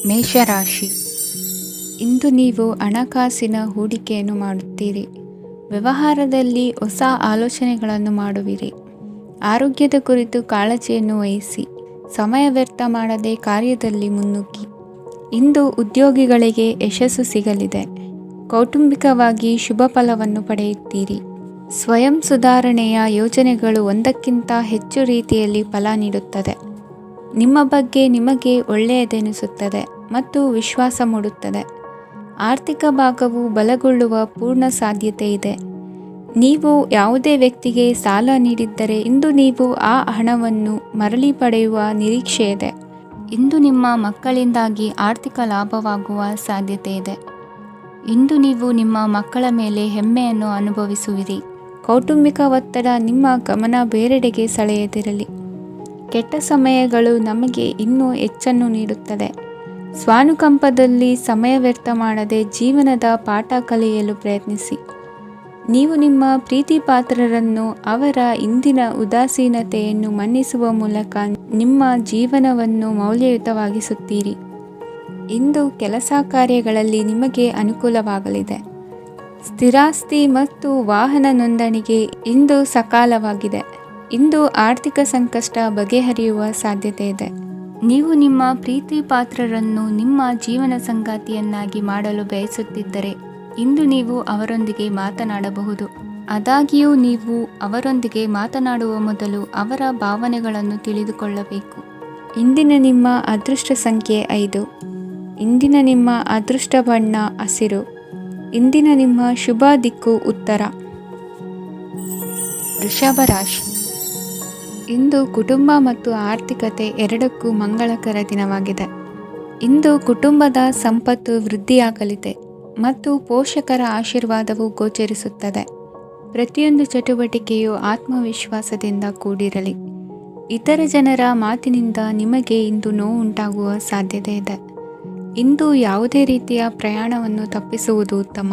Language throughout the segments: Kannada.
ಮೇಷರಾಶಿ. ಇಂದು ನೀವು ಹಣಕಾಸಿನ ಹೂಡಿಕೆಯನ್ನು ಮಾಡುತ್ತೀರಿ. ವ್ಯವಹಾರದಲ್ಲಿ ಹೊಸ ಆಲೋಚನೆಗಳನ್ನು ಮಾಡುವಿರಿ. ಆರೋಗ್ಯದ ಕುರಿತು ಕಾಳಜಿಯನ್ನು ವಹಿಸಿ. ಸಮಯ ವ್ಯರ್ಥ ಮಾಡದೆ ಕಾರ್ಯದಲ್ಲಿ ಮುನ್ನುಗ್ಗಿ. ಇಂದು ಉದ್ಯೋಗಿಗಳಿಗೆ ಯಶಸ್ಸು ಸಿಗಲಿದೆ. ಕೌಟುಂಬಿಕವಾಗಿ ಶುಭ ಫಲವನ್ನು ಪಡೆಯುತ್ತೀರಿ. ಸ್ವಯಂ ಸುಧಾರಣೆಯ ಯೋಜನೆಗಳು ಒಂದಕ್ಕಿಂತ ಹೆಚ್ಚು ರೀತಿಯಲ್ಲಿ ಫಲ ನೀಡುತ್ತದೆ. ನಿಮ್ಮ ಬಗ್ಗೆ ನಿಮಗೆ ಒಳ್ಳೆಯದೆನಿಸುತ್ತದೆ ಮತ್ತು ವಿಶ್ವಾಸ ಮೂಡುತ್ತದೆ. ಆರ್ಥಿಕ ಭಾಗವು ಬಲಗೊಳ್ಳುವ ಪೂರ್ಣ ಸಾಧ್ಯತೆ ಇದೆ. ನೀವು ಯಾವುದೇ ವ್ಯಕ್ತಿಗೆ ಸಾಲ ನೀಡಿದ್ದರೆ ಇಂದು ನೀವು ಆ ಹಣವನ್ನು ಮರಳಿ ಪಡೆಯುವ ನಿರೀಕ್ಷೆ ಇದೆ. ಇಂದು ನಿಮ್ಮ ಮಕ್ಕಳಿಂದಾಗಿ ಆರ್ಥಿಕ ಲಾಭವಾಗುವ ಸಾಧ್ಯತೆ ಇದೆ. ಇಂದು ನೀವು ನಿಮ್ಮ ಮಕ್ಕಳ ಮೇಲೆ ಹೆಮ್ಮೆಯನ್ನು ಅನುಭವಿಸುವಿರಿ. ಕೌಟುಂಬಿಕ ಒತ್ತಡ ನಿಮ್ಮ ಗಮನ ಬೇರೆಡೆಗೆ ಸೆಳೆಯದಿರಲಿ. ಕೆಟ್ಟ ಸಮಯಗಳು ನಮಗೆ ಇನ್ನೂ ಹೆಚ್ಚನ್ನು ನೀಡುತ್ತದೆ. ಸ್ವಾನುಕಂಪದಲ್ಲಿ ಸಮಯ ವ್ಯರ್ಥ ಮಾಡದೆ ಜೀವನದ ಪಾಠ ಕಲಿಯಲು ಪ್ರಯತ್ನಿಸಿ. ನೀವು ನಿಮ್ಮ ಪ್ರೀತಿ ಪಾತ್ರರನ್ನು ಅವರ ಇಂದಿನ ಉದಾಸೀನತೆಯನ್ನು ಮನ್ನಿಸುವ ಮೂಲಕ ನಿಮ್ಮ ಜೀವನವನ್ನು ಮೌಲ್ಯಯುತವಾಗಿಸುತ್ತೀರಿ. ಇಂದು ಕೆಲಸ ಕಾರ್ಯಗಳಲ್ಲಿ ನಿಮಗೆ ಅನುಕೂಲವಾಗಲಿದೆ. ಸ್ಥಿರಾಸ್ತಿ ಮತ್ತು ವಾಹನ ನೋಂದಣಿಗೆ ಇಂದು ಸಕಾಲವಾಗಿದೆ. ಇಂದು ಆರ್ಥಿಕ ಸಂಕಷ್ಟ ಬಗೆಹರಿಯುವ ಸಾಧ್ಯತೆ ಇದೆ. ನೀವು ನಿಮ್ಮ ಪ್ರೀತಿ ಪಾತ್ರರನ್ನು ನಿಮ್ಮ ಜೀವನ ಸಂಗಾತಿಯನ್ನಾಗಿ ಮಾಡಲು ಬಯಸುತ್ತಿದ್ದರೆ ಇಂದು ನೀವು ಅವರೊಂದಿಗೆ ಮಾತನಾಡಬಹುದು. ಆದಾಗ್ಯೂ ನೀವು ಅವರೊಂದಿಗೆ ಮಾತನಾಡುವ ಮೊದಲು ಅವರ ಭಾವನೆಗಳನ್ನು ತಿಳಿದುಕೊಳ್ಳಬೇಕು. ಇಂದಿನ ನಿಮ್ಮ ಅದೃಷ್ಟ ಸಂಖ್ಯೆ 5. ಇಂದಿನ ನಿಮ್ಮ ಅದೃಷ್ಟ ಬಣ್ಣ ಹಸಿರು. ಇಂದಿನ ನಿಮ್ಮ ಶುಭ ದಿಕ್ಕು ಉತ್ತರ. ವೃಷಭ ರಾಶಿ. ಇಂದು ಕುಟುಂಬ ಮತ್ತು ಆರ್ಥಿಕತೆ ಎರಡಕ್ಕೂ ಮಂಗಳಕರ ದಿನವಾಗಿದೆ. ಇಂದು ಕುಟುಂಬದ ಸಂಪತ್ತು ವೃದ್ಧಿಯಾಗಲಿದೆ ಮತ್ತು ಪೋಷಕರ ಆಶೀರ್ವಾದವು ಗೋಚರಿಸುತ್ತದೆ. ಪ್ರತಿಯೊಂದು ಚಟುವಟಿಕೆಯು ಆತ್ಮವಿಶ್ವಾಸದಿಂದ ಕೂಡಿರಲಿ. ಇತರ ಜನರ ಮಾತಿನಿಂದ ನಿಮಗೆ ಇಂದು ನೋವು ಉಂಟಾಗುವ ಸಾಧ್ಯತೆ ಇದೆ. ಇಂದು ಯಾವುದೇ ರೀತಿಯ ಪ್ರಯಾಣವನ್ನು ತಪ್ಪಿಸುವುದು ಉತ್ತಮ.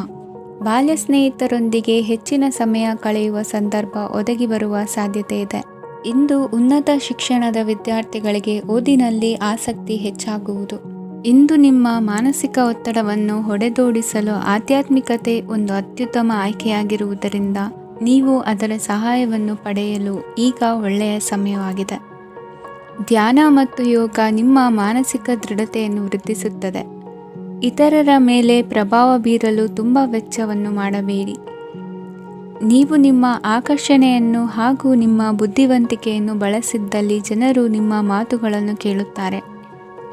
ಬಾಲ್ಯ ಸ್ನೇಹಿತರೊಂದಿಗೆ ಹೆಚ್ಚಿನ ಸಮಯ ಕಳೆಯುವ ಸಂದರ್ಭ ಒದಗಿ ಬರುವ ಸಾಧ್ಯತೆ ಇದೆ. ಇಂದು ಉನ್ನತ ಶಿಕ್ಷಣದ ವಿದ್ಯಾರ್ಥಿಗಳಿಗೆ ಓದಿನಲ್ಲಿ ಆಸಕ್ತಿ ಹೆಚ್ಚಾಗುವುದು. ಇಂದು ನಿಮ್ಮ ಮಾನಸಿಕ ಒತ್ತಡವನ್ನು ಹೊಡೆದೋಡಿಸಲು ಆಧ್ಯಾತ್ಮಿಕತೆ ಒಂದು ಅತ್ಯುತ್ತಮ ಆಯ್ಕೆಯಾಗಿರುವುದರಿಂದ ನೀವು ಅದರ ಸಹಾಯವನ್ನು ಪಡೆಯಲು ಈಗ ಒಳ್ಳೆಯ ಸಮಯವಾಗಿದೆ. ಧ್ಯಾನ ಮತ್ತು ಯೋಗ ನಿಮ್ಮ ಮಾನಸಿಕ ದೃಢತೆಯನ್ನು ವೃದ್ಧಿಸುತ್ತದೆ. ಇತರರ ಮೇಲೆ ಪ್ರಭಾವ ಬೀರಲು ತುಂಬ ವೆಚ್ಚವನ್ನು ಮಾಡಬೇಡಿ. ನೀವು ನಿಮ್ಮ ಆಕರ್ಷಣೆಯನ್ನು ಹಾಗೂ ನಿಮ್ಮ ಬುದ್ಧಿವಂತಿಕೆಯನ್ನು ಬಳಸಿದ್ದಲ್ಲಿ ಜನರು ನಿಮ್ಮ ಮಾತುಗಳನ್ನು ಕೇಳುತ್ತಾರೆ.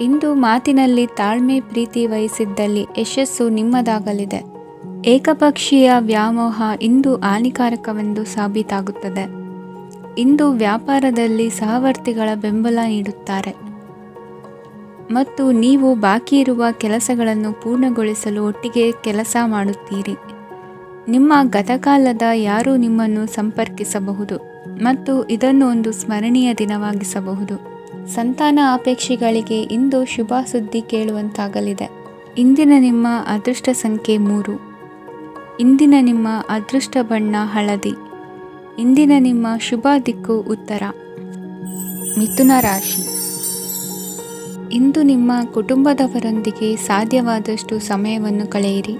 ಇಂದು ಮಾತಿನಲ್ಲಿ ತಾಳ್ಮೆ ಪ್ರೀತಿ ವಹಿಸಿದ್ದಲ್ಲಿ ಯಶಸ್ಸು ನಿಮ್ಮದಾಗಲಿದೆ. ಏಕಪಕ್ಷೀಯ ವ್ಯಾಮೋಹ ಇಂದು ಹಾನಿಕಾರಕವೆಂದು ಸಾಬೀತಾಗುತ್ತದೆ. ಇಂದು ವ್ಯಾಪಾರದಲ್ಲಿ ಸಹವರ್ತಿಗಳ ಬೆಂಬಲ ನೀಡುತ್ತಾರೆ ಮತ್ತು ನೀವು ಬಾಕಿ ಇರುವ ಕೆಲಸಗಳನ್ನು ಪೂರ್ಣಗೊಳಿಸಲು ಒಟ್ಟಿಗೆ ಕೆಲಸ ಮಾಡುತ್ತೀರಿ. ನಿಮ್ಮ ಗತಕಾಲದ ಯಾರೂ ನಿಮ್ಮನ್ನು ಸಂಪರ್ಕಿಸಬಹುದು ಮತ್ತು ಇದನ್ನು ಒಂದು ಸ್ಮರಣೀಯ ದಿನವಾಗಿಸಬಹುದು. ಸಂತಾನ ಅಪೇಕ್ಷಿಗಳಿಗೆ ಇಂದು ಶುಭ ಸುದ್ದಿ ಕೇಳುವಂತಾಗಲಿದೆ. ಇಂದಿನ ನಿಮ್ಮ ಅದೃಷ್ಟ ಸಂಖ್ಯೆ 3. ಇಂದಿನ ನಿಮ್ಮ ಅದೃಷ್ಟ ಬಣ್ಣ ಹಳದಿ. ಇಂದಿನ ನಿಮ್ಮ ಶುಭ ದಿಕ್ಕು ಉತ್ತರ. ಮಿಥುನ ರಾಶಿ. ಇಂದು ನಿಮ್ಮ ಕುಟುಂಬದವರೊಂದಿಗೆ ಸಾಧ್ಯವಾದಷ್ಟು ಸಮಯವನ್ನು ಕಳೆಯಿರಿ.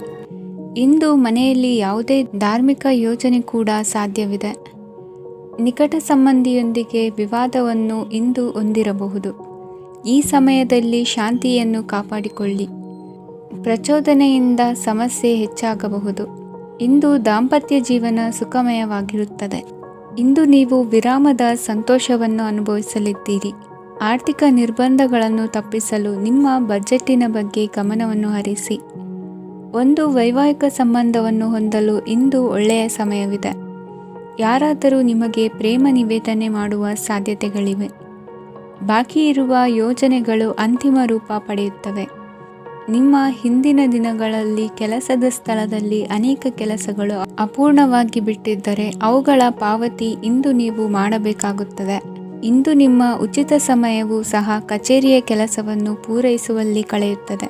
ಇಂದು ಮನೆಯಲ್ಲಿ ಯಾವುದೇ ಧಾರ್ಮಿಕ ಯೋಜನೆ ಕೂಡ ಸಾಧ್ಯವಿದೆ. ನಿಕಟ ಸಂಬಂಧಿಯೊಂದಿಗೆ ವಿವಾದವನ್ನು ಇಂದು ಹೊಂದಿರಬಹುದು. ಈ ಸಮಯದಲ್ಲಿ ಶಾಂತಿಯನ್ನು ಕಾಪಾಡಿಕೊಳ್ಳಿ. ಪ್ರಚೋದನೆಯಿಂದ ಸಮಸ್ಯೆ ಹೆಚ್ಚಾಗಬಹುದು. ಇಂದು ದಾಂಪತ್ಯ ಜೀವನ ಸುಖಮಯವಾಗಿರುತ್ತದೆ. ಇಂದು ನೀವು ವಿರಾಮದ ಸಂತೋಷವನ್ನು ಅನುಭವಿಸಲಿದ್ದೀರಿ. ಆರ್ಥಿಕ ನಿರ್ಬಂಧಗಳನ್ನು ತಪ್ಪಿಸಲು ನಿಮ್ಮ ಬಜೆಟ್ಟಿನ ಬಗ್ಗೆ ಗಮನವನ್ನು ಹರಿಸಿ. ಒಂದು ವೈವಾಹಿಕ ಸಂಬಂಧವನ್ನು ಹೊಂದಲು ಇಂದು ಒಳ್ಳೆಯ ಸಮಯವಿದೆ. ಯಾರಾದರೂ ನಿಮಗೆ ಪ್ರೇಮ ನಿವೇದನೆ ಮಾಡುವ ಸಾಧ್ಯತೆಗಳಿವೆ. ಬಾಕಿ ಇರುವ ಯೋಜನೆಗಳು ಅಂತಿಮ ರೂಪ ಪಡೆಯುತ್ತವೆ. ನಿಮ್ಮ ಹಿಂದಿನ ದಿನಗಳಲ್ಲಿ ಕೆಲಸದ ಸ್ಥಳದಲ್ಲಿ ಅನೇಕ ಕೆಲಸಗಳು ಅಪೂರ್ಣವಾಗಿ ಬಿಟ್ಟಿದ್ದರೆ ಅವುಗಳ ಪಾವತಿ ಇಂದು ನೀವು ಮಾಡಬೇಕಾಗುತ್ತದೆ. ಇಂದು ನಿಮ್ಮ ಉಚಿತ ಸಮಯವು ಸಹ ಕಚೇರಿಯ ಕೆಲಸವನ್ನು ಪೂರೈಸುವಲ್ಲಿ ಕಳೆಯುತ್ತದೆ.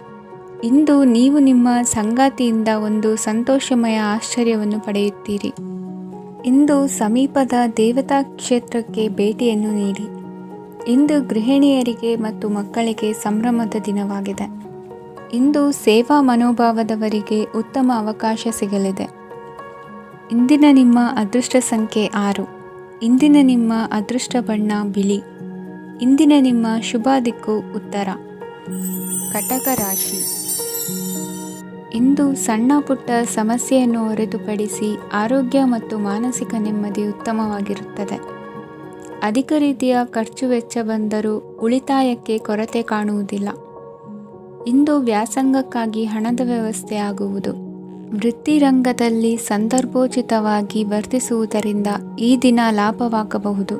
ಇಂದು ನೀವು ನಿಮ್ಮ ಸಂಗಾತಿಯಿಂದ ಒಂದು ಸಂತೋಷಮಯ ಆಶ್ಚರ್ಯವನ್ನು ಪಡೆಯುತ್ತೀರಿ. ಇಂದು ಸಮೀಪದ ದೇವತಾ ಕ್ಷೇತ್ರಕ್ಕೆ ಭೇಟಿಯನ್ನು ನೀಡಿ. ಇಂದು ಗೃಹಿಣಿಯರಿಗೆ ಮತ್ತು ಮಕ್ಕಳಿಗೆ ಸಂಭ್ರಮದ ದಿನವಾಗಿದೆ. ಇಂದು ಸೇವಾ ಮನೋಭಾವದವರಿಗೆ ಉತ್ತಮ ಅವಕಾಶ ಸಿಗಲಿದೆ. ಇಂದಿನ ನಿಮ್ಮ ಅದೃಷ್ಟ ಸಂಖ್ಯೆ 6. ಇಂದಿನ ನಿಮ್ಮ ಅದೃಷ್ಟ ಬಣ್ಣ ಬಿಳಿ. ಇಂದಿನ ನಿಮ್ಮ ಶುಭ ದಿಕ್ಕು ಉತ್ತರ. ಕಟಕ ರಾಶಿ. ಇಂದು ಸಣ್ಣ ಪುಟ್ಟ ಸಮಸ್ಯೆಯನ್ನು ಹೊರತುಪಡಿಸಿ ಆರೋಗ್ಯ ಮತ್ತು ಮಾನಸಿಕ ನೆಮ್ಮದಿ ಉತ್ತಮವಾಗಿರುತ್ತದೆ. ಅಧಿಕ ರೀತಿಯ ಖರ್ಚು ವೆಚ್ಚ ಬಂದರೂ ಉಳಿತಾಯಕ್ಕೆ ಕೊರತೆ ಕಾಣುವುದಿಲ್ಲ. ಇಂದು ವ್ಯಾಸಂಗಕ್ಕಾಗಿ ಹಣದ ವ್ಯವಸ್ಥೆ ಆಗುವುದು. ವೃತ್ತಿರಂಗದಲ್ಲಿ ಸಂದರ್ಭೋಚಿತವಾಗಿ ವರ್ತಿಸುವುದರಿಂದ ಈ ದಿನ ಲಾಭವಾಗಬಹುದು.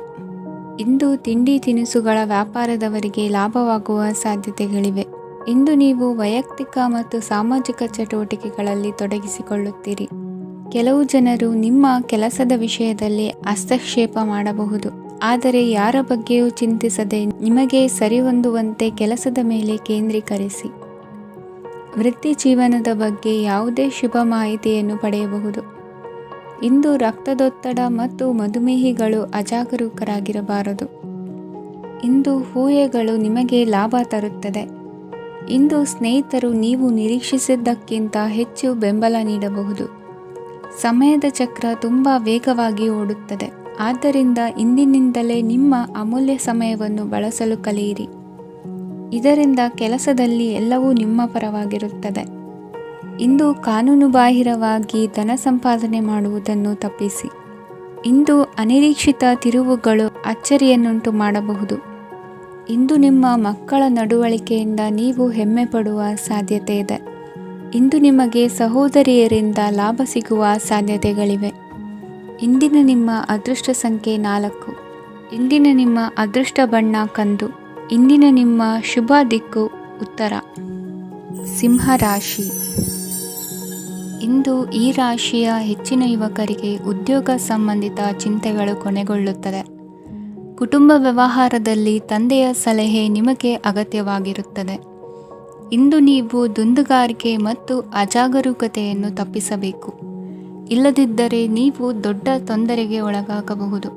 ಇಂದು ತಿಂಡಿ ತಿನಿಸುಗಳ ವ್ಯಾಪಾರದವರಿಗೆ ಲಾಭವಾಗುವ ಸಾಧ್ಯತೆಗಳಿವೆ. ಇಂದು ನೀವು ವೈಯಕ್ತಿಕ ಮತ್ತು ಸಾಮಾಜಿಕ ಚಟುವಟಿಕೆಗಳಲ್ಲಿ ತೊಡಗಿಸಿಕೊಳ್ಳುತ್ತೀರಿ. ಕೆಲವು ಜನರು ನಿಮ್ಮ ಕೆಲಸದ ವಿಷಯದಲ್ಲಿ ಹಸ್ತಕ್ಷೇಪ ಮಾಡಬಹುದು. ಆದರೆ ಯಾರ ಬಗ್ಗೆಯೂ ಚಿಂತಿಸದೆ ನಿಮಗೆ ಸರಿಹೊಂದುವಂತೆ ಕೆಲಸದ ಮೇಲೆ ಕೇಂದ್ರೀಕರಿಸಿ. ವೃತ್ತಿ ಜೀವನದ ಬಗ್ಗೆ ಯಾವುದೇ ಶುಭ ಮಾಹಿತಿಯನ್ನು ಪಡೆಯಬಹುದು. ಇಂದು ರಕ್ತದೊತ್ತಡ ಮತ್ತು ಮಧುಮೇಹಿಗಳು ಅಜಾಗರೂಕರಾಗಿರಬಾರದು. ಇಂದು ಊಹೆಗಳು ನಿಮಗೆ ಲಾಭ ತರುತ್ತದೆ. ಇಂದು ಸ್ನೇಹಿತರು ನೀವು ನಿರೀಕ್ಷಿಸಿದ್ದಕ್ಕಿಂತ ಹೆಚ್ಚು ಬೆಂಬಲ ನೀಡಬಹುದು. ಸಮಯದ ಚಕ್ರ ತುಂಬ ವೇಗವಾಗಿ ಓಡುತ್ತದೆ. ಆದ್ದರಿಂದ ಇಂದಿನಿಂದಲೇ ನಿಮ್ಮ ಅಮೂಲ್ಯ ಸಮಯವನ್ನು ಬಳಸಲು ಕಲಿಯಿರಿ. ಇದರಿಂದ ಕೆಲಸದಲ್ಲಿ ಎಲ್ಲವೂ ನಿಮ್ಮ ಪರವಾಗಿರುತ್ತದೆ. ಇಂದು ಕಾನೂನುಬಾಹಿರವಾಗಿ ಧನ ಸಂಪಾದನೆ ಮಾಡುವುದನ್ನು ತಪ್ಪಿಸಿ. ಇಂದು ಅನಿರೀಕ್ಷಿತ ತಿರುವುಗಳು ಅಚ್ಚರಿಯನ್ನುಂಟು ಮಾಡಬಹುದು. ಇಂದು ನಿಮ್ಮ ಮಕ್ಕಳ ನಡವಳಿಕೆಯಿಂದ ನೀವು ಹೆಮ್ಮೆ ಪಡುವ ಸಾಧ್ಯತೆ ಇದೆ. ಇಂದು ನಿಮಗೆ ಸಹೋದರಿಯರಿಂದ ಲಾಭ ಸಿಗುವ ಸಾಧ್ಯತೆಗಳಿವೆ. ಇಂದಿನ ನಿಮ್ಮ ಅದೃಷ್ಟ ಸಂಖ್ಯೆ 4. ಇಂದಿನ ನಿಮ್ಮ ಅದೃಷ್ಟ ಬಣ್ಣ ಕಂದು. ಇಂದಿನ ನಿಮ್ಮ ಶುಭ ದಿಕ್ಕು ಉತ್ತರ. ಸಿಂಹ ರಾಶಿ. ಇಂದು ಈ ರಾಶಿಯ ಹೆಚ್ಚಿನ ಯುವಕರಿಗೆ ಉದ್ಯೋಗ ಸಂಬಂಧಿತ ಚಿಂತೆಗಳು ಕೊನೆಗೊಳ್ಳುತ್ತದೆ. ಕುಟುಂಬ ವ್ಯವಹಾರದಲ್ಲಿ ತಂದೆಯ ಸಲಹೆ ನಿಮಗೆ ಅಗತ್ಯವಾಗಿರುತ್ತದೆ. ಇಂದು ನೀವು ದುಂದುಗಾರಿಕೆ ಮತ್ತು ಅಜಾಗರೂಕತೆಯನ್ನು ತಪ್ಪಿಸಬೇಕು. ಇಲ್ಲದಿದ್ದರೆ ನೀವು ದೊಡ್ಡ ತೊಂದರೆಗೆ ಒಳಗಾಗಬಹುದು.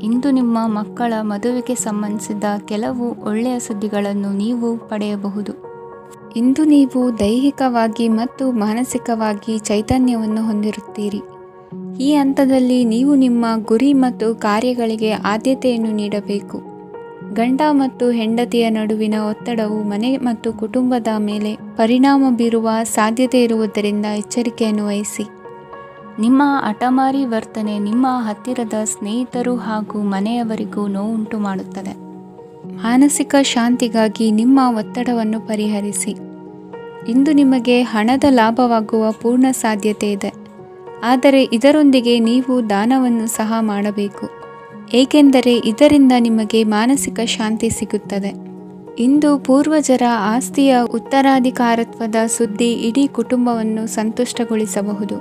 ಇಂದು ನಿಮ್ಮ ಮಕ್ಕಳ ಮದುವೆಗೆ ಸಂಬಂಧಿಸಿದ ಕೆಲವು ಒಳ್ಳೆಯ ಸುದ್ದಿಗಳನ್ನು ನೀವು ಪಡೆಯಬಹುದು. ಇಂದು ನೀವು ದೈಹಿಕವಾಗಿ ಮತ್ತು ಮಾನಸಿಕವಾಗಿ ಚೈತನ್ಯವನ್ನು ಹೊಂದಿರುತ್ತೀರಿ. ಈ ಹಂತದಲ್ಲಿ ನೀವು ನಿಮ್ಮ ಗುರಿ ಮತ್ತು ಕಾರ್ಯಗಳಿಗೆ ಆದ್ಯತೆಯನ್ನು ನೀಡಬೇಕು. ಗಂಡ ಮತ್ತು ಹೆಂಡತಿಯ ನಡುವಿನ ಒತ್ತಡವು ಮನೆ ಮತ್ತು ಕುಟುಂಬದ ಮೇಲೆ ಪರಿಣಾಮ ಬೀರುವ ಸಾಧ್ಯತೆ ಇರುವುದರಿಂದ ಎಚ್ಚರಿಕೆಯನ್ನು ವಹಿಸಿ. ನಿಮ್ಮ ಹಠಮಾರಿ ವರ್ತನೆ ನಿಮ್ಮ ಹತ್ತಿರದ ಸ್ನೇಹಿತರು ಹಾಗೂ ಮನೆಯವರಿಗೂ ನೋವುಂಟು ಮಾಡುತ್ತದೆ. ಮಾನಸಿಕ ಶಾಂತಿಗಾಗಿ ನಿಮ್ಮ ಒತ್ತಡವನ್ನು ಪರಿಹರಿಸಿ. ಇಂದು ನಿಮಗೆ ಹಣದ ಲಾಭವಾಗುವ ಪೂರ್ಣ ಸಾಧ್ಯತೆ ಇದೆ. ಆದರೆ ಇದರೊಂದಿಗೆ ನೀವು ದಾನವನ್ನು ಸಹ ಮಾಡಬೇಕು, ಏಕೆಂದರೆ ಇದರಿಂದ ನಿಮಗೆ ಮಾನಸಿಕ ಶಾಂತಿ ಸಿಗುತ್ತದೆ. ಇಂದು ಪೂರ್ವಜರ ಆಸ್ತಿಯ ಉತ್ತರಾಧಿಕಾರತ್ವದ ಸುದ್ದಿ ಇಡೀ ಕುಟುಂಬವನ್ನು ಸಂತುಷ್ಟಗೊಳಿಸಬಹುದು.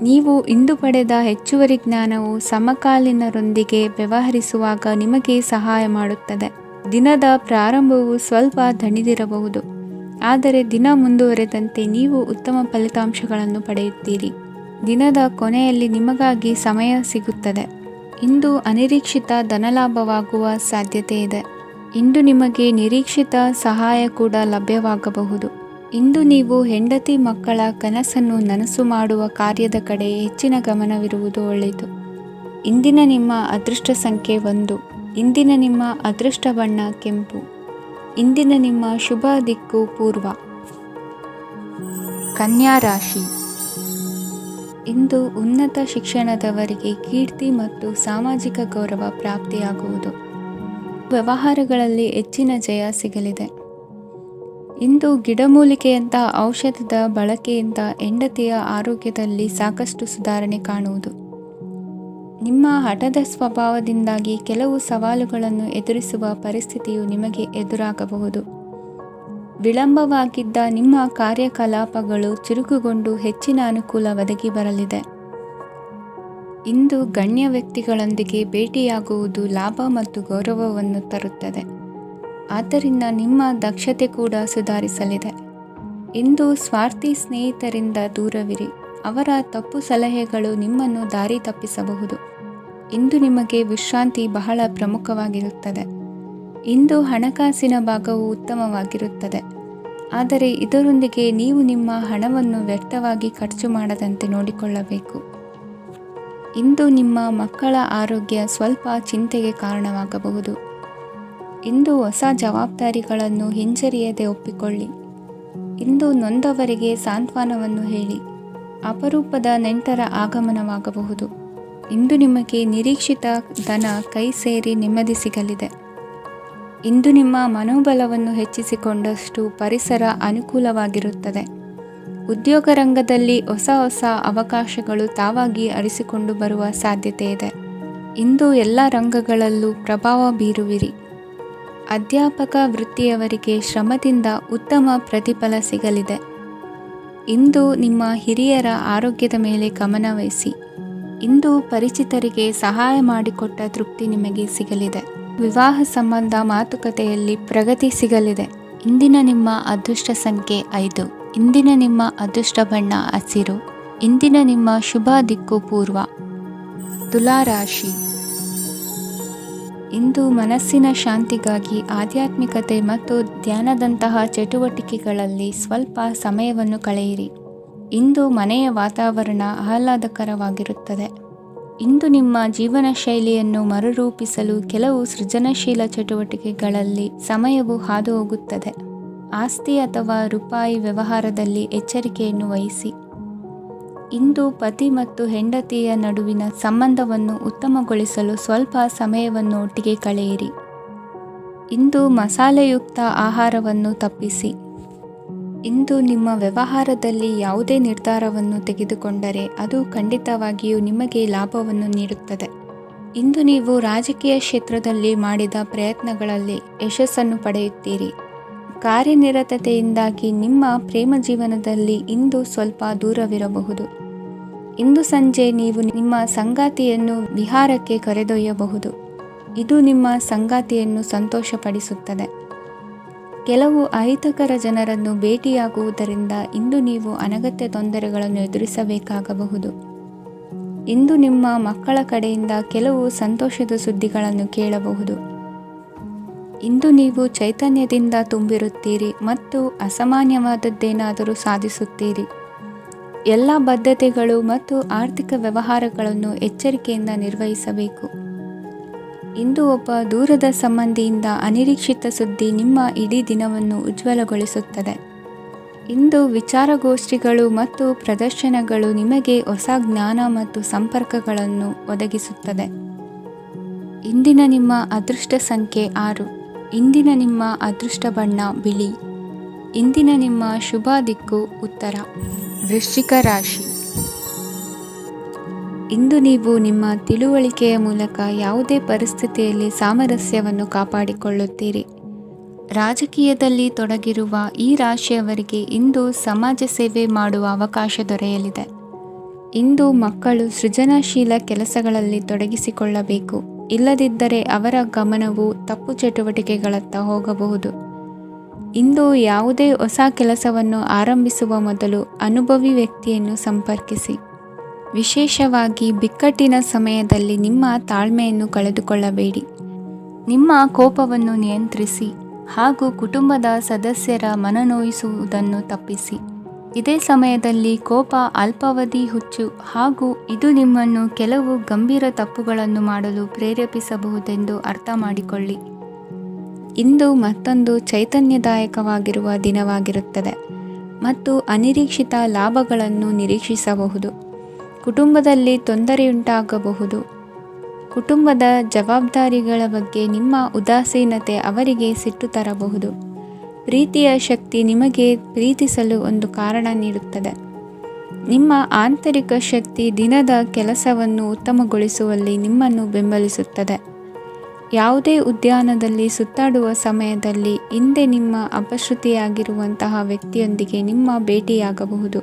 ನೀವು ಇಂದು ಪಡೆದ ಹೆಚ್ಚುವರಿ ಜ್ಞಾನವು ಸಮಕಾಲೀನರೊಂದಿಗೆ ವ್ಯವಹರಿಸುವಾಗ ನಿಮಗೆ ಸಹಾಯ ಮಾಡುತ್ತದೆ. ದಿನದ ಪ್ರಾರಂಭವು ಸ್ವಲ್ಪ ದಣಿದಿರಬಹುದು, ಆದರೆ ದಿನ ಮುಂದುವರೆದಂತೆ ನೀವು ಉತ್ತಮ ಫಲಿತಾಂಶಗಳನ್ನು ಪಡೆಯುತ್ತೀರಿ. ದಿನದ ಕೊನೆಯಲ್ಲಿ ನಿಮಗಾಗಿ ಸಮಯ ಸಿಗುತ್ತದೆ. ಇಂದು ಅನಿರೀಕ್ಷಿತ ಧನಲಾಭವಾಗುವ ಸಾಧ್ಯತೆ ಇದೆ. ಇಂದು ನಿಮಗೆ ನಿರೀಕ್ಷಿತ ಸಹಾಯ ಕೂಡ ಲಭ್ಯವಾಗಬಹುದು. ಇಂದು ನೀವು ಹೆಂಡತಿ ಮಕ್ಕಳ ಕನಸನ್ನು ನನಸು ಮಾಡುವ ಕಾರ್ಯದ ಕಡೆ ಹೆಚ್ಚಿನ ಗಮನವಿರುವುದು ಒಳ್ಳೆಯದು. ಇಂದಿನ ನಿಮ್ಮ ಅದೃಷ್ಟ ಸಂಖ್ಯೆ 1. ಇಂದಿನ ನಿಮ್ಮ ಅದೃಷ್ಟ ಬಣ್ಣ ಕೆಂಪು. ಇಂದಿನ ನಿಮ್ಮ ಶುಭ ದಿಕ್ಕು ಪೂರ್ವ. ಕನ್ಯಾ ರಾಶಿ. ಇಂದು ಉನ್ನತ ಶಿಕ್ಷಣದವರಿಗೆ ಕೀರ್ತಿ ಮತ್ತು ಸಾಮಾಜಿಕ ಗೌರವ ಪ್ರಾಪ್ತಿಯಾಗುವುದು. ವ್ಯವಹಾರಗಳಲ್ಲಿ ಹೆಚ್ಚಿನ ಜಯ ಸಿಗಲಿದೆ. ಇಂದು ಗಿಡಮೂಲಿಕೆಯಂಥ ಔಷಧದ ಬಳಕೆಯಿಂದ ಹೆಂಡತಿಯ ಆರೋಗ್ಯದಲ್ಲಿ ಸಾಕಷ್ಟು ಸುಧಾರಣೆ ಕಾಣುವುದು. ನಿಮ್ಮ ಹಠದ ಸ್ವಭಾವದಿಂದಾಗಿ ಕೆಲವು ಸವಾಲುಗಳನ್ನು ಎದುರಿಸುವ ಪರಿಸ್ಥಿತಿಯು ನಿಮಗೆ ಎದುರಾಗಬಹುದು. ವಿಳಂಬವಾಗಿದ್ದ ನಿಮ್ಮ ಕಾರ್ಯಕಲಾಪಗಳು ಚುರುಕುಗೊಂಡು ಹೆಚ್ಚಿನ ಅನುಕೂಲ ಒದಗಿ ಬರಲಿದೆ. ಇಂದು ಗಣ್ಯ ವ್ಯಕ್ತಿಗಳೊಂದಿಗೆ ಭೇಟಿಯಾಗುವುದು ಲಾಭ ಮತ್ತು ಗೌರವವನ್ನು ತರುತ್ತದೆ. ಆದ್ದರಿಂದ ನಿಮ್ಮ ದಕ್ಷತೆ ಕೂಡ ಸುಧಾರಿಸಲಿದೆ. ಇಂದು ಸ್ವಾರ್ಥಿ ಸ್ನೇಹಿತರಿಂದ ದೂರವಿರಿ. ಅವರ ತಪ್ಪು ಸಲಹೆಗಳು ನಿಮ್ಮನ್ನು ದಾರಿ ತಪ್ಪಿಸಬಹುದು. ಇಂದು ನಿಮಗೆ ವಿಶ್ರಾಂತಿ ಬಹಳ ಪ್ರಮುಖವಾಗಿರುತ್ತದೆ. ಇಂದು ಹಣಕಾಸಿನ ಭಾಗವು ಉತ್ತಮವಾಗಿರುತ್ತದೆ, ಆದರೆ ಇದರೊಂದಿಗೆ ನೀವು ನಿಮ್ಮ ಹಣವನ್ನು ವ್ಯರ್ಥವಾಗಿ ಖರ್ಚು ಮಾಡದಂತೆ ನೋಡಿಕೊಳ್ಳಬೇಕು. ಇಂದು ನಿಮ್ಮ ಮಕ್ಕಳ ಆರೋಗ್ಯ ಸ್ವಲ್ಪ ಚಿಂತೆಗೆ ಕಾರಣವಾಗಬಹುದು. ಇಂದು ಹೊಸ ಜವಾಬ್ದಾರಿಗಳನ್ನು ಹಿಂಜರಿಯದೆ ಒಪ್ಪಿಕೊಳ್ಳಿ. ಇಂದು ನೊಂದವರಿಗೆ ಸಾಂತ್ವನವನ್ನು ಹೇಳಿ. ಅಪರೂಪದ ನೆಂಟರ ಆಗಮನವಾಗಬಹುದು. ಇಂದು ನಿಮಗೆ ನಿರೀಕ್ಷಿತ ಧನ ಕೈ ಸೇರಿ ನೆಮ್ಮದಿ ಸಿಗಲಿದೆ. ಇಂದು ನಿಮ್ಮ ಮನೋಬಲವನ್ನು ಹೆಚ್ಚಿಸಿಕೊಂಡಷ್ಟು ಪರಿಸರ ಅನುಕೂಲವಾಗಿರುತ್ತದೆ. ಉದ್ಯೋಗ ರಂಗದಲ್ಲಿ ಹೊಸ ಹೊಸ ಅವಕಾಶಗಳು ತಾವಾಗಿ ಅರಿಸಿಕೊಂಡು ಬರುವ ಸಾಧ್ಯತೆ ಇದೆ. ಇಂದು ಎಲ್ಲ ರಂಗಗಳಲ್ಲೂ ಪ್ರಭಾವ ಬೀರುವಿರಿ. ಅಧ್ಯಾಪಕ ವೃತ್ತಿಯವರಿಗೆ ಶ್ರಮದಿಂದ ಉತ್ತಮ ಪ್ರತಿಫಲ ಸಿಗಲಿದೆ. ಇಂದು ನಿಮ್ಮ ಹಿರಿಯರ ಆರೋಗ್ಯದ ಮೇಲೆ ಗಮನವಹಿಸಿ. ಇಂದು ಪರಿಚಿತರಿಗೆ ಸಹಾಯ ಮಾಡಿಕೊಟ್ಟ ತೃಪ್ತಿ ನಿಮಗೆ ಸಿಗಲಿದೆ. ವಿವಾಹ ಸಂಬಂಧ ಮಾತುಕತೆಯಲ್ಲಿ ಪ್ರಗತಿ ಸಿಗಲಿದೆ. ಇಂದಿನ ನಿಮ್ಮ ಅದೃಷ್ಟ ಸಂಖ್ಯೆ 5. ಇಂದಿನ ನಿಮ್ಮ ಅದೃಷ್ಟ ಬಣ್ಣ ಹಸಿರು. ಇಂದಿನ ನಿಮ್ಮ ಶುಭ ದಿಕ್ಕು ಪೂರ್ವ. ತುಲಾ ರಾಶಿ. ಇಂದು ಮನಸ್ಸಿನ ಶಾಂತಿಗಾಗಿ ಆಧ್ಯಾತ್ಮಿಕತೆ ಮತ್ತು ಧ್ಯಾನದಂತಹ ಚಟುವಟಿಕೆಗಳಲ್ಲಿ ಸ್ವಲ್ಪ ಸಮಯವನ್ನು ಕಳೆಯಿರಿ. ಇಂದು ಮನೆಯ ವಾತಾವರಣ ಆಹ್ಲಾದಕರವಾಗಿರುತ್ತದೆ. ಇಂದು ನಿಮ್ಮ ಜೀವನ ಶೈಲಿಯನ್ನು ಮರುರೂಪಿಸಲು ಕೆಲವು ಸೃಜನಶೀಲ ಚಟುವಟಿಕೆಗಳಲ್ಲಿ ಸಮಯವು ಹಾದುಹೋಗುತ್ತದೆ. ಆಸ್ತಿ ಅಥವಾ ರೂಪಾಯಿ ವ್ಯವಹಾರದಲ್ಲಿ ಎಚ್ಚರಿಕೆಯನ್ನು ವಹಿಸಿ. ಇಂದು ಪತಿ ಮತ್ತು ಹೆಂಡತಿಯ ನಡುವಿನ ಸಂಬಂಧವನ್ನು ಉತ್ತಮಗೊಳಿಸಲು ಸ್ವಲ್ಪ ಸಮಯವನ್ನು ಒಟ್ಟಿಗೆ ಕಳೆಯಿರಿ. ಇಂದು ಮಸಾಲೆಯುಕ್ತ ಆಹಾರವನ್ನು ತಪ್ಪಿಸಿ. ಇಂದು ನಿಮ್ಮ ವ್ಯವಹಾರದಲ್ಲಿ ಯಾವುದೇ ನಿರ್ಧಾರವನ್ನು ತೆಗೆದುಕೊಂಡರೆ ಅದು ಖಂಡಿತವಾಗಿಯೂ ನಿಮಗೆ ಲಾಭವನ್ನು ನೀಡುತ್ತದೆ. ಇಂದು ನೀವು ರಾಜಕೀಯ ಕ್ಷೇತ್ರದಲ್ಲಿ ಮಾಡಿದ ಪ್ರಯತ್ನಗಳಲ್ಲಿ ಯಶಸ್ಸನ್ನು ಪಡೆಯುತ್ತೀರಿ. ಕಾರ್ಯನಿರತತೆಯಿಂದಾಗಿ ನಿಮ್ಮ ಪ್ರೇಮ ಜೀವನದಲ್ಲಿ ಇಂದು ಸ್ವಲ್ಪ ದೂರವಿರಬಹುದು. ಇಂದು ಸಂಜೆ ನೀವು ನಿಮ್ಮ ಸಂಗಾತಿಯನ್ನು ವಿಹಾರಕ್ಕೆ ಕರೆದೊಯ್ಯಬಹುದು. ಇದು ನಿಮ್ಮ ಸಂಗಾತಿಯನ್ನು ಸಂತೋಷಪಡಿಸುತ್ತದೆ. ಕೆಲವು ಅಹಿತಕರ ಜನರನ್ನು ಭೇಟಿಯಾಗುವುದರಿಂದ ಇಂದು ನೀವು ಅನಗತ್ಯ ತೊಂದರೆಗಳನ್ನು ಎದುರಿಸಬೇಕಾಗಬಹುದು. ಇಂದು ನಿಮ್ಮ ಮಕ್ಕಳ ಕಡೆಯಿಂದ ಕೆಲವು ಸಂತೋಷದ ಸುದ್ದಿಗಳನ್ನು ಕೇಳಬಹುದು. ಇಂದು ನೀವು ಚೈತನ್ಯದಿಂದ ತುಂಬಿರುತ್ತೀರಿ ಮತ್ತು ಅಸಾಮಾನ್ಯವಾದದ್ದೇನಾದರೂ ಸಾಧಿಸುತ್ತೀರಿ. ಎಲ್ಲ ಬದ್ಧತೆಗಳು ಮತ್ತು ಆರ್ಥಿಕ ವ್ಯವಹಾರಗಳನ್ನು ಎಚ್ಚರಿಕೆಯಿಂದ ನಿರ್ವಹಿಸಬೇಕು. ಇಂದು ಒಬ್ಬ ದೂರದ ಸಂಬಂಧಿಯಿಂದ ಅನಿರೀಕ್ಷಿತ ಸುದ್ದಿ ನಿಮ್ಮ ಇಡೀ ದಿನವನ್ನು ಉಜ್ವಲಗೊಳಿಸುತ್ತದೆ. ಇಂದು ವಿಚಾರಗೋಷ್ಠಿಗಳು ಮತ್ತು ಪ್ರದರ್ಶನಗಳು ನಿಮಗೆ ಹೊಸ ಜ್ಞಾನ ಮತ್ತು ಸಂಪರ್ಕಗಳನ್ನು ಒದಗಿಸುತ್ತದೆ. ಇಂದಿನ ನಿಮ್ಮ ಅದೃಷ್ಟ ಸಂಖ್ಯೆ 6. ಇಂದಿನ ನಿಮ್ಮ ಅದೃಷ್ಟ ಬಣ್ಣ ಬಿಳಿ. ಇಂದಿನ ನಿಮ್ಮ ಶುಭ ದಿಕ್ಕು ಉತ್ತರ. ವೃಶ್ಚಿಕ ರಾಶಿ. ಇಂದು ನೀವು ನಿಮ್ಮ ತಿಳುವಳಿಕೆಯ ಮೂಲಕ ಯಾವುದೇ ಪರಿಸ್ಥಿತಿಯಲ್ಲಿ ಸಾಮರಸ್ಯವನ್ನು ಕಾಪಾಡಿಕೊಳ್ಳುತ್ತೀರಿ. ರಾಜಕೀಯದಲ್ಲಿ ತೊಡಗಿರುವ ಈ ರಾಶಿಯವರಿಗೆ ಇಂದು ಸಮಾಜ ಸೇವೆ ಮಾಡುವ ಅವಕಾಶ ದೊರೆಯಲಿದೆ. ಇಂದು ಮಕ್ಕಳು ಸೃಜನಶೀಲ ಕೆಲಸಗಳಲ್ಲಿ ತೊಡಗಿಸಿಕೊಳ್ಳಬೇಕು. ಇಲ್ಲದಿದ್ದರೆ ಅವರ ಗಮನವು ತಪ್ಪು ಚಟುವಟಿಕೆಗಳತ್ತ ಹೋಗಬಹುದು. ಇಂದು ಯಾವುದೇ ಹೊಸ ಕೆಲಸವನ್ನು ಆರಂಭಿಸುವ ಮೊದಲು ಅನುಭವಿ ವ್ಯಕ್ತಿಯನ್ನು ಸಂಪರ್ಕಿಸಿ. ವಿಶೇಷವಾಗಿ ಬಿಕ್ಕಟ್ಟಿನ ಸಮಯದಲ್ಲಿ ನಿಮ್ಮ ತಾಳ್ಮೆಯನ್ನು ಕಳೆದುಕೊಳ್ಳಬೇಡಿ. ನಿಮ್ಮ ಕೋಪವನ್ನು ನಿಯಂತ್ರಿಸಿ ಹಾಗೂ ಕುಟುಂಬದ ಸದಸ್ಯರ ಮನನೋಯಿಸುವುದನ್ನು ತಪ್ಪಿಸಿ. ಇದೇ ಸಮಯದಲ್ಲಿ ಕೋಪ ಅಲ್ಪಾವಧಿ ಹುಚ್ಚು ಹಾಗೂ ಇದು ನಿಮ್ಮನ್ನು ಕೆಲವು ಗಂಭೀರ ತಪ್ಪುಗಳನ್ನು ಮಾಡಲು ಪ್ರೇರೇಪಿಸಬಹುದೆಂದು ಅರ್ಥ ಮಾಡಿಕೊಳ್ಳಿ. ಇಂದು ಮತ್ತೊಂದು ಚೈತನ್ಯದಾಯಕವಾಗಿರುವ ದಿನವಾಗಿರುತ್ತದೆ ಮತ್ತು ಅನಿರೀಕ್ಷಿತ ಲಾಭಗಳನ್ನು ನಿರೀಕ್ಷಿಸಬಹುದು. ಕುಟುಂಬದಲ್ಲಿ ತೊಂದರೆಯುಂಟಾಗಬಹುದು. ಕುಟುಂಬದ ಜವಾಬ್ದಾರಿಗಳ ಬಗ್ಗೆ ನಿಮ್ಮ ಉದಾಸೀನತೆ ಅವರಿಗೆ ಸಿಟ್ಟು ತರಬಹುದು. ಪ್ರೀತಿಯ ಶಕ್ತಿ ನಿಮಗೆ ಪ್ರೀತಿಸಲು ಒಂದು ಕಾರಣ ನೀಡುತ್ತದೆ. ನಿಮ್ಮ ಆಂತರಿಕ ಶಕ್ತಿ ದಿನದ ಕೆಲಸವನ್ನು ಉತ್ತಮಗೊಳಿಸುವಲ್ಲಿ ನಿಮ್ಮನ್ನು ಬೆಂಬಲಿಸುತ್ತದೆ. ಯಾವುದೇ ಉದ್ಯಾನದಲ್ಲಿ ಸುತ್ತಾಡುವ ಸಮಯದಲ್ಲಿ ಹಿಂದೆ ನಿಮ್ಮ ಅಪಶ್ರುತಿಯಾಗಿರುವಂತಹ ವ್ಯಕ್ತಿಯೊಂದಿಗೆ ನಿಮ್ಮ ಭೇಟಿಯಾಗಬಹುದು.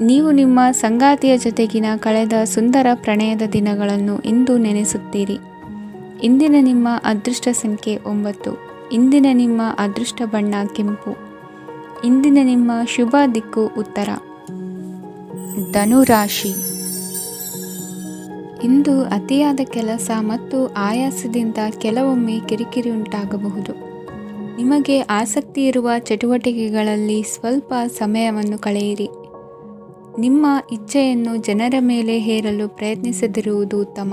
ನೀವು ನಿಮ್ಮ ಸಂಗಾತಿಯ ಜೊತೆಗಿನ ಕಳೆದ ಸುಂದರ ಪ್ರಣಯದ ದಿನಗಳನ್ನು ಇಂದು ನೆನೆಸುತ್ತೀರಿ. ಇಂದಿನ ನಿಮ್ಮ ಅದೃಷ್ಟ ಸಂಖ್ಯೆ 9. ಇಂದಿನ ನಿಮ್ಮ ಅದೃಷ್ಟ ಬಣ್ಣ ಕೆಂಪು. ಇಂದಿನ ನಿಮ್ಮ ಶುಭ ದಿಕ್ಕು ಉತ್ತರ. ಧನುರಾಶಿ. ಇಂದು ಅತಿಯಾದ ಕೆಲಸ ಮತ್ತು ಆಯಾಸದಿಂದ ಕೆಲವೊಮ್ಮೆ ಕಿರಿಕಿರಿ ಉಂಟಾಗಬಹುದು. ನಿಮಗೆ ಆಸಕ್ತಿ ಇರುವ ಚಟುವಟಿಕೆಗಳಲ್ಲಿ ಸ್ವಲ್ಪ ಸಮಯವನ್ನು ಕಳೆಯಿರಿ. ನಿಮ್ಮ ಇಚ್ಛೆಯನ್ನು ಜನರ ಮೇಲೆ ಹೇರಲು ಪ್ರಯತ್ನಿಸದಿರುವುದು ಉತ್ತಮ.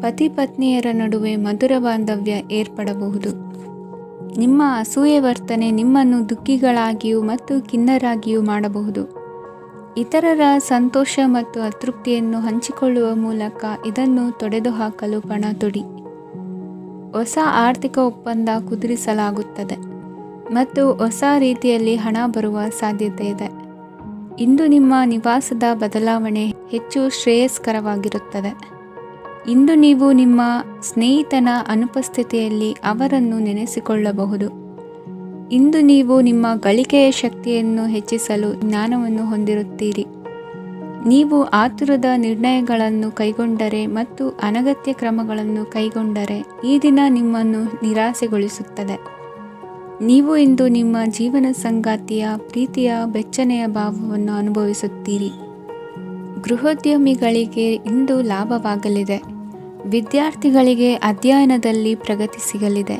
ಪತಿ ಪತ್ನಿಯರ ನಡುವೆ ಮಧುರ ಬಾಂಧವ್ಯ ಏರ್ಪಡಬಹುದು. ನಿಮ್ಮ ಅಸೂಯೆ ವರ್ತನೆ ನಿಮ್ಮನ್ನು ದುಃಖಿಗಳಾಗಿಯೂ ಮತ್ತು ಖಿನ್ನರಾಗಿಯೂ ಮಾಡಬಹುದು. ಇತರರ ಸಂತೋಷ ಮತ್ತು ಅತೃಪ್ತಿಯನ್ನು ಹಂಚಿಕೊಳ್ಳುವ ಮೂಲಕ ಇದನ್ನು ತೊಡೆದುಹಾಕಲು ಪಣ ತೊಡಿ. ಹೊಸ ಆರ್ಥಿಕ ಒಪ್ಪಂದ ಕುದುರಿಸಲಾಗುತ್ತದೆ ಮತ್ತು ಹೊಸ ರೀತಿಯಲ್ಲಿ ಹಣ ಬರುವ ಸಾಧ್ಯತೆ ಇದೆ. ಇಂದು ನಿಮ್ಮ ನಿವಾಸದ ಬದಲಾವಣೆ ಹೆಚ್ಚು ಶ್ರೇಯಸ್ಕರವಾಗಿರುತ್ತದೆ. ಇಂದು ನೀವು ನಿಮ್ಮ ಸ್ನೇಹಿತನ ಅನುಪಸ್ಥಿತಿಯಲ್ಲಿ ಅವರನ್ನು ನೆನೆಸಿಕೊಳ್ಳಬಹುದು. ಇಂದು ನೀವು ನಿಮ್ಮ ಗಳಿಕೆಯ ಶಕ್ತಿಯನ್ನು ಹೆಚ್ಚಿಸಲು ಜ್ಞಾನವನ್ನು ಹೊಂದಿರುತ್ತೀರಿ. ನೀವು ಆತುರದ ನಿರ್ಣಯಗಳನ್ನು ಕೈಗೊಂಡರೆ ಮತ್ತು ಅನಗತ್ಯ ಕ್ರಮಗಳನ್ನು ಕೈಗೊಂಡರೆ ಈ ದಿನ ನಿಮ್ಮನ್ನು ನಿರಾಸೆಗೊಳಿಸುತ್ತದೆ. ನೀವು ಇಂದು ನಿಮ್ಮ ಜೀವನ ಸಂಗಾತಿಯ ಪ್ರೀತಿಯ ಬೆಚ್ಚನೆಯ ಭಾವವನ್ನು ಅನುಭವಿಸುತ್ತೀರಿ. ಗೃಹೋದ್ಯಮಿಗಳಿಗೆ ಇಂದು ಲಾಭವಾಗಲಿದೆ. ವಿದ್ಯಾರ್ಥಿಗಳಿಗೆ ಅಧ್ಯಯನದಲ್ಲಿ ಪ್ರಗತಿ ಸಿಗಲಿದೆ.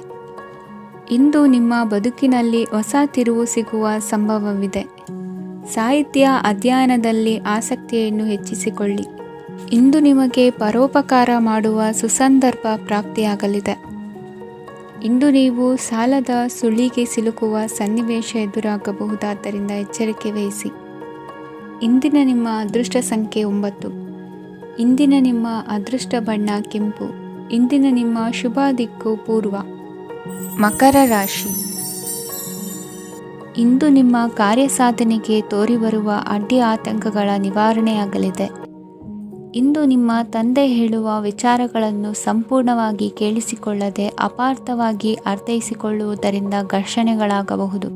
ಇಂದು ನಿಮ್ಮ ಬದುಕಿನಲ್ಲಿ ಹೊಸ ತಿರುವು ಸಿಗುವ ಸಂಭವವಿದೆ. ಸಾಹಿತ್ಯ ಅಧ್ಯಯನದಲ್ಲಿ ಆಸಕ್ತಿಯನ್ನು ಹೆಚ್ಚಿಸಿಕೊಳ್ಳಿ. ಇಂದು ನಿಮಗೆ ಪರೋಪಕಾರ ಮಾಡುವ ಸುಸಂದರ್ಭ ಪ್ರಾಪ್ತಿಯಾಗಲಿದೆ. ಇಂದು ನೀವು ಸಾಲದ ಸುಳಿಗೆ ಸಿಲುಕುವ ಸನ್ನಿವೇಶ ಎದುರಾಗಬಹುದಾದ್ದರಿಂದ ಎಚ್ಚರಿಕೆ ವಹಿಸಿ. ಇಂದಿನ ನಿಮ್ಮ ಅದೃಷ್ಟ ಸಂಖ್ಯೆ 9. ಇಂದಿನ ನಿಮ್ಮ ಅದೃಷ್ಟ ಬಣ್ಣ ಕೆಂಪು. ಇಂದಿನ ನಿಮ್ಮ ಶುಭ ದಿಕ್ಕು ಪೂರ್ವ. ಮಕರ ರಾಶಿ. ಇಂದು ನಿಮ್ಮ ಕಾರ್ಯಸಾಧನೆಗೆ ತೋರಿಬರುವ ಅಡ್ಡಿ ಆತಂಕಗಳ ನಿವಾರಣೆಯಾಗಲಿದೆ. ಇಂದು ನಿಮ್ಮ ತಂದೆ ಹೇಳುವ ವಿಚಾರಗಳನ್ನು ಸಂಪೂರ್ಣವಾಗಿ ಕೇಳಿಸಿಕೊಳ್ಳದೆ ಅಪಾರ್ಥವಾಗಿ ಅರ್ಥೈಸಿಕೊಳ್ಳುವುದರಿಂದ ಘರ್ಷಣೆಗಳಾಗಬಹುದು.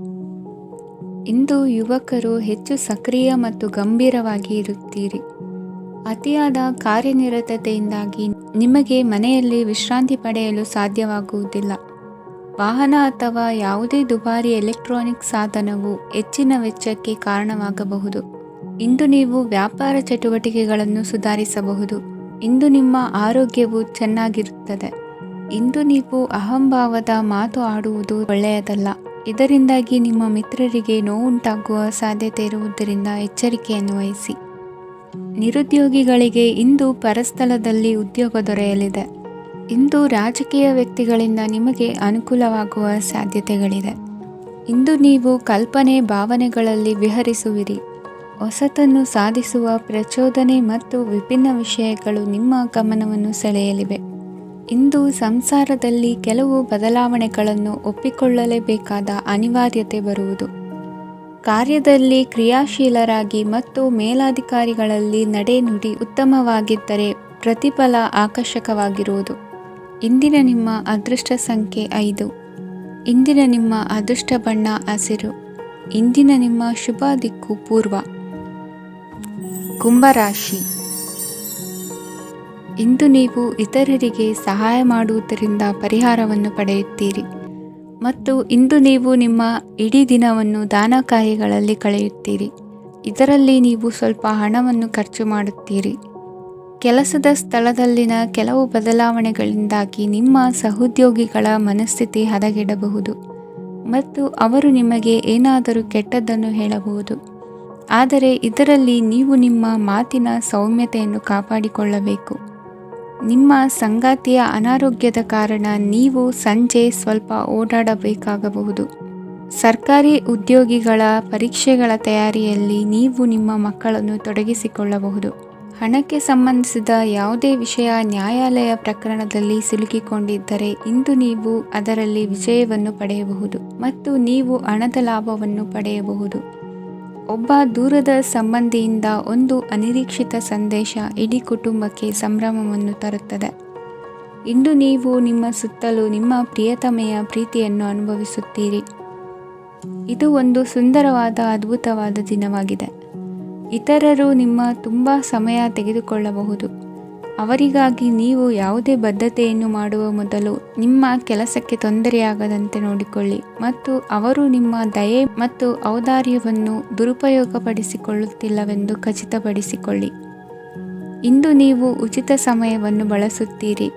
ಇಂದು ಯುವಕರು ಹೆಚ್ಚು ಸಕ್ರಿಯ ಮತ್ತು ಗಂಭೀರವಾಗಿ ಇರುತ್ತೀರಿ. ಅತಿಯಾದ ಕಾರ್ಯನಿರತತೆಯಿಂದಾಗಿ ನಿಮಗೆ ಮನೆಯಲ್ಲಿ ವಿಶ್ರಾಂತಿ ಪಡೆಯಲು ಸಾಧ್ಯವಾಗುವುದಿಲ್ಲ. ವಾಹನ ಅಥವಾ ಯಾವುದೇ ದುಬಾರಿ ಎಲೆಕ್ಟ್ರಾನಿಕ್ ಸಾಧನವು ಹೆಚ್ಚಿನ ವೆಚ್ಚಕ್ಕೆ ಕಾರಣವಾಗಬಹುದು. ಇಂದು ನೀವು ವ್ಯಾಪಾರ ಚಟುವಟಿಕೆಗಳನ್ನು ಸುಧಾರಿಸಬಹುದು. ಇಂದು ನಿಮ್ಮ ಆರೋಗ್ಯವು ಚೆನ್ನಾಗಿರುತ್ತದೆ. ಇಂದು ನೀವು ಅಹಂಭಾವದ ಮಾತು ಆಡುವುದು ಒಳ್ಳೆಯದಲ್ಲ. ಇದರಿಂದಾಗಿ ನಿಮ್ಮ ಮಿತ್ರರಿಗೆ ನೋವುಂಟಾಗುವ ಸಾಧ್ಯತೆ ಇರುವುದರಿಂದ ಎಚ್ಚರಿಕೆಯನ್ನು ವಹಿಸಿ. ನಿರುದ್ಯೋಗಿಗಳಿಗೆ ಇಂದು ಪರಸ್ಥಳದಲ್ಲಿ ಉದ್ಯೋಗ ದೊರೆಯಲಿದೆ. ಇಂದು ರಾಜಕೀಯ ವ್ಯಕ್ತಿಗಳಿಂದ ನಿಮಗೆ ಅನುಕೂಲವಾಗುವ ಸಾಧ್ಯತೆಗಳಿದೆ. ಇಂದು ನೀವು ಕಲ್ಪನೆ ಭಾವನೆಗಳಲ್ಲಿ ವಿಹರಿಸುವಿರಿ. ಹೊಸತನ್ನು ಸಾಧಿಸುವ ಪ್ರಚೋದನೆ ಮತ್ತು ವಿಭಿನ್ನ ವಿಷಯಗಳು ನಿಮ್ಮ ಗಮನವನ್ನು ಸೆಳೆಯಲಿವೆ. ಇಂದು ಸಂಸಾರದಲ್ಲಿ ಕೆಲವು ಬದಲಾವಣೆಗಳನ್ನು ಒಪ್ಪಿಕೊಳ್ಳಲೇಬೇಕಾದ ಅನಿವಾರ್ಯತೆ ಬರುವುದು. ಕಾರ್ಯದಲ್ಲಿ ಕ್ರಿಯಾಶೀಲರಾಗಿ ಮತ್ತು ಮೇಲಾಧಿಕಾರಿಗಳಲ್ಲಿ ನಡೆನುಡಿ ಉತ್ತಮವಾಗಿದ್ದರೆ ಪ್ರತಿಫಲ ಆಕರ್ಷಕವಾಗಿರುವುದು. ಇಂದಿನ ನಿಮ್ಮ ಅದೃಷ್ಟ ಸಂಖ್ಯೆ 5. ಇಂದಿನ ನಿಮ್ಮ ಅದೃಷ್ಟ ಬಣ್ಣ ಹಸಿರು. ಇಂದಿನ ನಿಮ್ಮ ಶುಭ ದಿಕ್ಕು ಪೂರ್ವ. ಕುಂಭರಾಶಿ. ಇಂದು ನೀವು ಇತರರಿಗೆ ಸಹಾಯ ಮಾಡುವುದರಿಂದ ಪರಿಹಾರವನ್ನು ಪಡೆಯುತ್ತೀರಿ ಮತ್ತು ಇಂದು ನೀವು ನಿಮ್ಮ ಇಡೀ ದಿನವನ್ನು ದಾನ ಕಾರ್ಯಗಳಲ್ಲಿ ಕಳೆಯುತ್ತೀರಿ. ಇದರಲ್ಲಿ ನೀವು ಸ್ವಲ್ಪ ಹಣವನ್ನು ಖರ್ಚು ಮಾಡುತ್ತೀರಿ. ಕೆಲಸದ ಸ್ಥಳದಲ್ಲಿನ ಕೆಲವು ಬದಲಾವಣೆಗಳಿಂದಾಗಿ ನಿಮ್ಮ ಸಹೋದ್ಯೋಗಿಗಳ ಮನಸ್ಥಿತಿ ಹದಗೆಡಬಹುದು ಮತ್ತು ಅವರು ನಿಮಗೆ ಏನಾದರೂ ಕೆಟ್ಟದ್ದನ್ನು ಹೇಳಬಹುದು. ಆದರೆ ಇದರಲ್ಲಿ ನೀವು ನಿಮ್ಮ ಮಾತಿನ ಸೌಮ್ಯತೆಯನ್ನು ಕಾಪಾಡಿಕೊಳ್ಳಬೇಕು. ನಿಮ್ಮ ಸಂಗಾತಿಯ ಅನಾರೋಗ್ಯದ ಕಾರಣ ನೀವು ಸಂಜೆ ಸ್ವಲ್ಪ ಓಡಾಡಬೇಕಾಗಬಹುದು. ಸರ್ಕಾರಿ ಉದ್ಯೋಗಿಗಳ ಪರೀಕ್ಷೆಗಳ ತಯಾರಿಯಲ್ಲಿ ನೀವು ನಿಮ್ಮ ಮಕ್ಕಳನ್ನು ತೊಡಗಿಸಿಕೊಳ್ಳಬಹುದು. ಹಣಕ್ಕೆ ಸಂಬಂಧಿಸಿದ ಯಾವುದೇ ವಿಷಯ ನ್ಯಾಯಾಲಯ ಪ್ರಕರಣದಲ್ಲಿ ಸಿಲುಕಿಕೊಂಡಿದ್ದರೆ ಇಂದು ನೀವು ಅದರಲ್ಲಿ ವಿಜಯವನ್ನು ಪಡೆಯಬಹುದು ಮತ್ತು ನೀವು ಹಣದ ಲಾಭವನ್ನು ಪಡೆಯಬಹುದು. ಒಬ್ಬ ದೂರದ ಸಂಬಂಧಿಯಿಂದ ಒಂದು ಅನಿರೀಕ್ಷಿತ ಸಂದೇಶ ಇಡೀ ಕುಟುಂಬಕ್ಕೆ ಸಂಭ್ರಮವನ್ನು ತರುತ್ತದೆ. ಇಂದು ನೀವು ನಿಮ್ಮ ಸುತ್ತಲೂ ನಿಮ್ಮ ಪ್ರಿಯತಮೆಯ ಪ್ರೀತಿಯನ್ನು ಅನುಭವಿಸುತ್ತೀರಿ. ಇದು ಒಂದು ಸುಂದರವಾದ ಅದ್ಭುತವಾದ ದಿನವಾಗಿದೆ. ಇತರರು ನಿಮ್ಮ ತುಂಬ ಸಮಯ ತೆಗೆದುಕೊಳ್ಳಬಹುದು. ಅವರಿಗಾಗಿ ನೀವು ಯಾವುದೇ ಬದ್ಧತೆಯನ್ನು ಮಾಡುವ ಮೊದಲು ನಿಮ್ಮ ಕೆಲಸಕ್ಕೆ ತೊಂದರೆಯಾಗದಂತೆ ನೋಡಿಕೊಳ್ಳಿ ಮತ್ತು ಅವರು ನಿಮ್ಮ ದಯೆ ಮತ್ತು ಔದಾರ್ಯವನ್ನು ದುರುಪಯೋಗಪಡಿಸಿಕೊಳ್ಳುತ್ತಿಲ್ಲವೆಂದು ಖಚಿತಪಡಿಸಿಕೊಳ್ಳಿ. ಇಂದು ನೀವು ಉಚಿತ ಸಮಯವನ್ನು ಬಳಸುತ್ತೀರಿ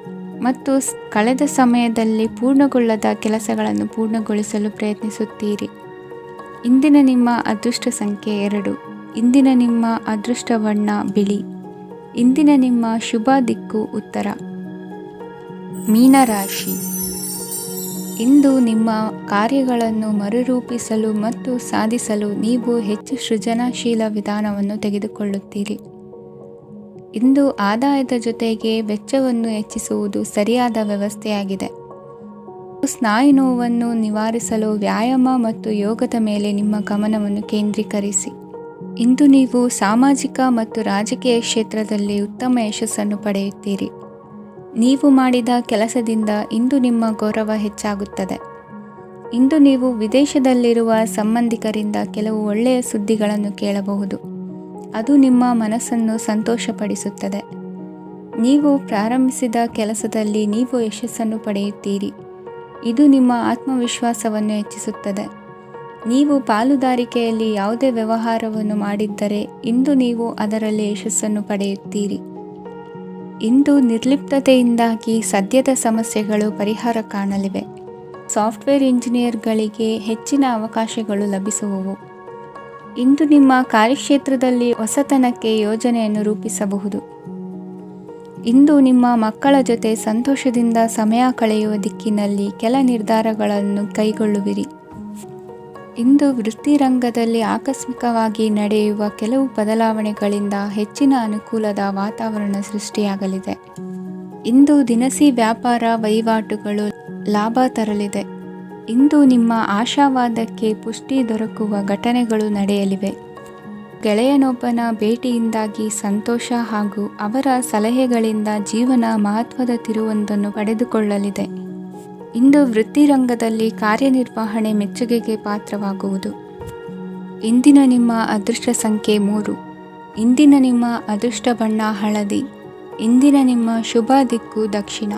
ಮತ್ತು ಕಳೆದ ಸಮಯದಲ್ಲಿ ಪೂರ್ಣಗೊಳ್ಳದ ಕೆಲಸಗಳನ್ನು ಪೂರ್ಣಗೊಳಿಸಲು ಪ್ರಯತ್ನಿಸುತ್ತೀರಿ. ಇಂದಿನ ನಿಮ್ಮ ಅದೃಷ್ಟ ಸಂಖ್ಯೆ 2. ಇಂದಿನ ನಿಮ್ಮ ಅದೃಷ್ಟ ಬಣ್ಣ ಬಿಳಿ. ಇಂದಿನ ನಿಮ್ಮ ಶುಭ ದಿಕ್ಕು ಉತ್ತರ. ಮೀನರಾಶಿ. ಇಂದು ನಿಮ್ಮ ಕಾರ್ಯಗಳನ್ನು ಮರುರೂಪಿಸಲು ಮತ್ತು ಸಾಧಿಸಲು ನೀವು ಹೆಚ್ಚು ಸೃಜನಶೀಲ ವಿಧಾನವನ್ನು ತೆಗೆದುಕೊಳ್ಳುತ್ತೀರಿ. ಇಂದು ಆದಾಯದ ಜೊತೆಗೆ ವೆಚ್ಚವನ್ನು ಹೆಚ್ಚಿಸುವುದು ಸರಿಯಾದ ವ್ಯವಸ್ಥೆಯಾಗಿದೆ. ಸ್ನಾಯು ನೋವನ್ನು ನಿವಾರಿಸಲು ವ್ಯಾಯಾಮ ಮತ್ತು ಯೋಗದ ಮೇಲೆ ನಿಮ್ಮ ಗಮನವನ್ನು ಕೇಂದ್ರೀಕರಿಸಿ. ಇಂದು ನೀವು ಸಾಮಾಜಿಕ ಮತ್ತು ರಾಜಕೀಯ ಕ್ಷೇತ್ರದಲ್ಲಿ ಉತ್ತಮ ಯಶಸ್ಸನ್ನು ಪಡೆಯುತ್ತೀರಿ. ನೀವು ಮಾಡಿದ ಕೆಲಸದಿಂದ ಇಂದು ನಿಮ್ಮ ಗೌರವ ಹೆಚ್ಚಾಗುತ್ತದೆ. ಇಂದು ನೀವು ವಿದೇಶದಲ್ಲಿರುವ ಸಂಬಂಧಿಕರಿಂದ ಕೆಲವು ಒಳ್ಳೆಯ ಸುದ್ದಿಗಳನ್ನು ಕೇಳಬಹುದು. ಅದು ನಿಮ್ಮ ಮನಸ್ಸನ್ನು ಸಂತೋಷಪಡಿಸುತ್ತದೆ. ನೀವು ಪ್ರಾರಂಭಿಸಿದ ಕೆಲಸದಲ್ಲಿ ನೀವು ಯಶಸ್ಸನ್ನು ಪಡೆಯುತ್ತೀರಿ. ಇದು ನಿಮ್ಮ ಆತ್ಮವಿಶ್ವಾಸವನ್ನು ಹೆಚ್ಚಿಸುತ್ತದೆ. ನೀವು ಪಾಲುದಾರಿಕೆಯಲ್ಲಿ ಯಾವುದೇ ವ್ಯವಹಾರವನ್ನು ಮಾಡಿದ್ದರೆ ಇಂದು ನೀವು ಅದರಲ್ಲಿ ಯಶಸ್ಸನ್ನು ಪಡೆಯುತ್ತೀರಿ. ಇಂದು ನಿರ್ಲಿಪ್ತತೆಯಿಂದಾಗಿ ಸದ್ಯದ ಸಮಸ್ಯೆಗಳು ಪರಿಹಾರ ಕಾಣಲಿವೆ. ಸಾಫ್ಟ್ವೇರ್ ಇಂಜಿನಿಯರ್ಗಳಿಗೆ ಹೆಚ್ಚಿನ ಅವಕಾಶಗಳು ಲಭಿಸುವವು. ಇಂದು ನಿಮ್ಮ ಕಾರ್ಯಕ್ಷೇತ್ರದಲ್ಲಿ ಹೊಸತನಕ್ಕೆ ಯೋಜನೆಯನ್ನು ರೂಪಿಸಬಹುದು. ಇಂದು ನಿಮ್ಮ ಮಕ್ಕಳ ಜೊತೆ ಸಂತೋಷದಿಂದ ಸಮಯ ಕಳೆಯುವ ದಿಕ್ಕಿನಲ್ಲಿ ಕೆಲ ನಿರ್ಧಾರಗಳನ್ನು ಕೈಗೊಳ್ಳುವಿರಿ. ಇಂದು ವೃತ್ತಿರಂಗದಲ್ಲಿ ಆಕಸ್ಮಿಕವಾಗಿ ನಡೆಯುವ ಕೆಲವು ಬದಲಾವಣೆಗಳಿಂದ ಹೆಚ್ಚಿನ ಅನುಕೂಲದ ವಾತಾವರಣ ಸೃಷ್ಟಿಯಾಗಲಿದೆ. ಇಂದು ದಿನಸಿ ವ್ಯಾಪಾರ ವಹಿವಾಟುಗಳು ಲಾಭ ತರಲಿದೆ. ಇಂದು ನಿಮ್ಮ ಆಶಾವಾದಕ್ಕೆ ಪುಷ್ಟಿ ದೊರಕುವ ಘಟನೆಗಳು ನಡೆಯಲಿವೆ. ಗೆಳೆಯನೊಬ್ಬನ ಭೇಟಿಯಿಂದಾಗಿ ಸಂತೋಷ ಹಾಗೂ ಅವರ ಸಲಹೆಗಳಿಂದ ಜೀವನ ಮಹತ್ವದ ತಿರುವೊಂದನ್ನು ಪಡೆದುಕೊಳ್ಳಲಿದೆ. ಇಂದು ವೃತ್ತಿರಂಗದಲ್ಲಿ ಕಾರ್ಯನಿರ್ವಹಣೆ ಮೆಚ್ಚುಗೆಗೆ ಪಾತ್ರವಾಗುವುದು. ಇಂದಿನ ನಿಮ್ಮ ಅದೃಷ್ಟ ಸಂಖ್ಯೆ 3. ಇಂದಿನ ನಿಮ್ಮ ಅದೃಷ್ಟ ಬಣ್ಣ ಹಳದಿ. ಇಂದಿನ ನಿಮ್ಮ ಶುಭ ದಿಕ್ಕು ದಕ್ಷಿಣ.